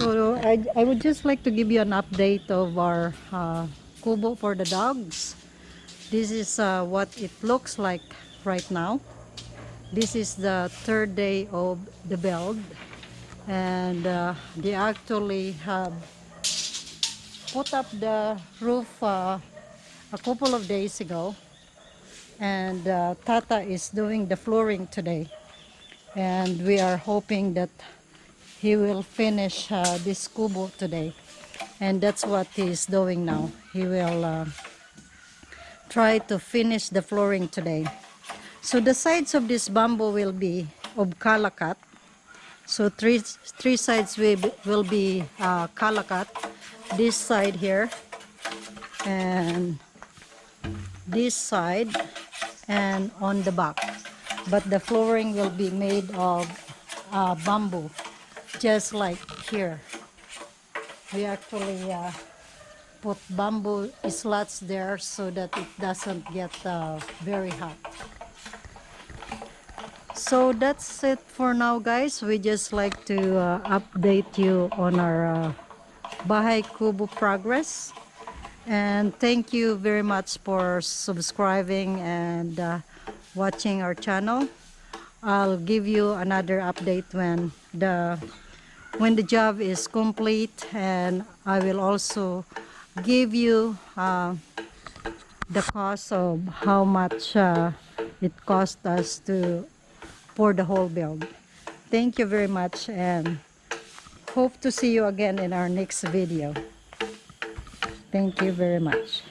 So I would just like to give you an update of our kubo for the dogs. This is what it looks like right now. This is the third day of the build, and they actually have put up the roof a couple of days ago, and Tata is doing the flooring today, and we are hoping that he will finish this kubo today, and that's what he's doing now. He will try to finish the flooring today. So the sides of this bamboo will be of kalakat. So three sides will be kalakat. This side here, and this side, and on the back. But the flooring will be made of bamboo. just like here. We actually put bamboo slats there so that it doesn't get very hot. So that's it for now, guys. We just like to update you on our Bahay Kubo progress. And thank you very much for subscribing and watching our channel. I'll give you another update when the job is complete, and I will also give you the cost of how much it cost us for the whole build. Thank you very much, and hope to see you again in our next video. Thank you very much.